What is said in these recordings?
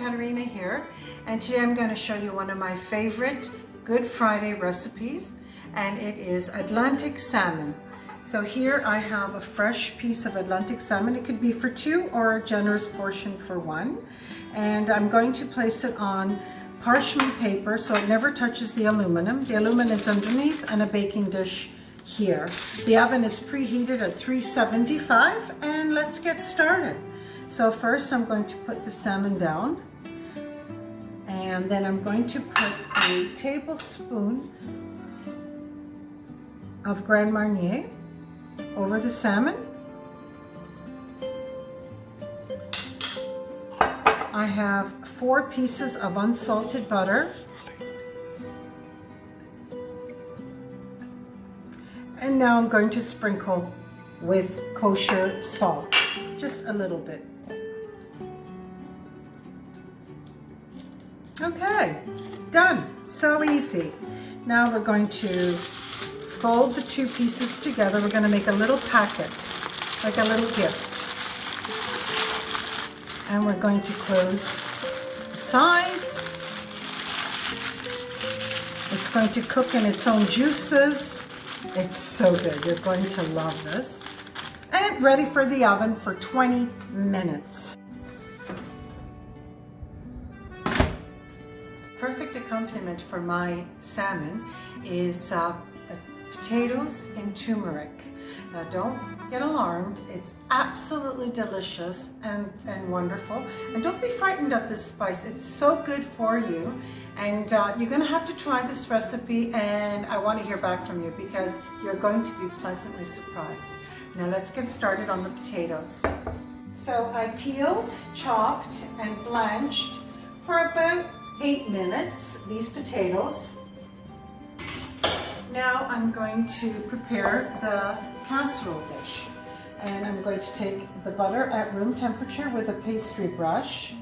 Katerina here, and today I'm going to show you one of my favorite Good Friday recipes, and it is Atlantic salmon. So here I have a fresh piece of Atlantic salmon. It could be for two or a generous portion for one, and I'm going to place it on parchment paper so it never touches the aluminum. The aluminum is underneath, and a baking dish here. The oven is preheated at 375, and let's get started. So first I'm going to put the salmon down, and then I'm going to put a tablespoon of Grand Marnier over the salmon. I have 4 pieces of unsalted butter. And now I'm going to sprinkle with kosher salt, just a little bit. Okay, done. So easy. Now we're going to fold the 2 pieces together. We're going to make a little packet, like a little gift. And we're going to close the sides. It's going to cook in its own juices. It's so good. You're going to love this. And ready for the oven for 20 minutes. Perfect accompaniment for my salmon is potatoes and turmeric. Now don't get alarmed. It's absolutely delicious and wonderful. And don't be frightened of this spice. It's so good for you. And you're going to have to try this recipe, and I want to hear back from you because you're going to be pleasantly surprised. Now let's get started on the potatoes. So I peeled, chopped, and blanched for about 8 minutes these potatoes. Now I'm going to prepare the casserole dish, and I'm going to take the butter at room temperature with a pastry brush.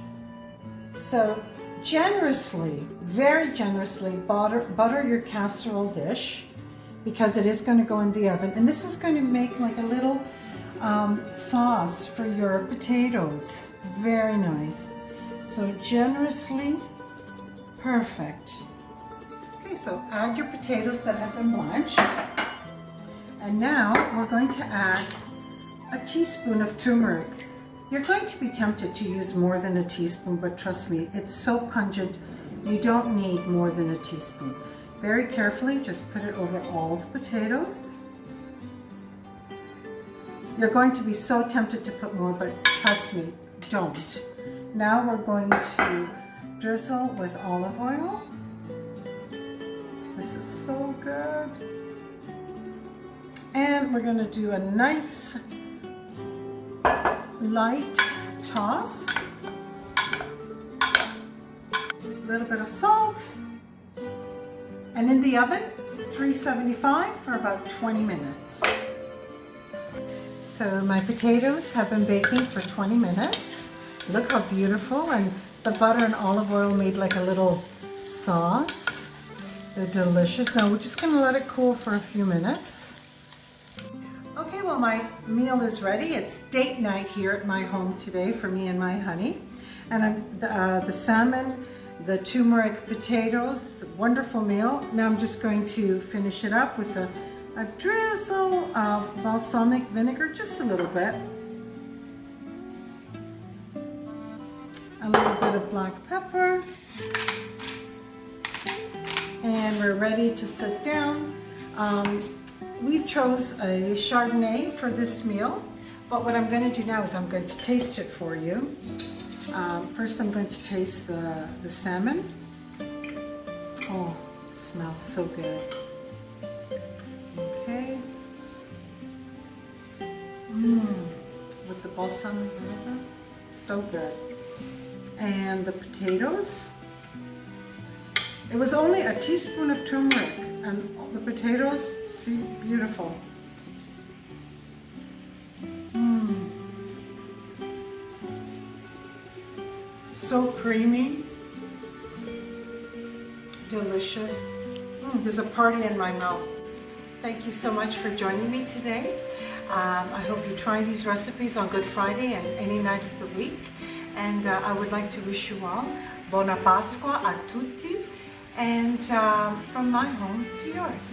So generously, very generously butter your casserole dish because it is going to go in the oven, and this is going to make like a little sauce for your potatoes. Very nice. So generously, perfect. Okay, so add your potatoes that have been blanched, and now we're going to add a teaspoon of turmeric. You're going to be tempted to use more than a teaspoon, but trust me, it's so pungent, you don't need more than a teaspoon. Very carefully, just put it over all the potatoes. You're going to be so tempted to put more, but trust me, don't. Now we're going to drizzle with olive oil. This is so good. And we're going to do a nice light toss, a little bit of salt, and in the oven 375 for about 20 minutes. So my potatoes have been baking for 20 minutes. Look how beautiful, and the butter and olive oil made like a little sauce. They're delicious. Now we're just going to let it cool for a few minutes. Okay, well, my meal is ready. It's date night here at my home today for me and my honey. And the salmon, the turmeric potatoes, wonderful meal. Now I'm just going to finish it up with a drizzle of balsamic vinegar, just a little bit. A little bit of black pepper. And we're ready to sit down. We've chose a Chardonnay for this meal, but what I'm going to do now is I'm going to taste it for you. First I'm going to taste the salmon. Oh, it smells so good. Okay. With the balsamic vinegar, so good. And the potatoes. It was only a teaspoon of turmeric, and the potatoes, see, beautiful. So creamy, delicious. There's a party in my mouth. Thank you so much for joining me today. I hope you try these recipes on Good Friday and any night of the week. And I would like to wish you all Buona Pasqua a tutti, and from my home to yours.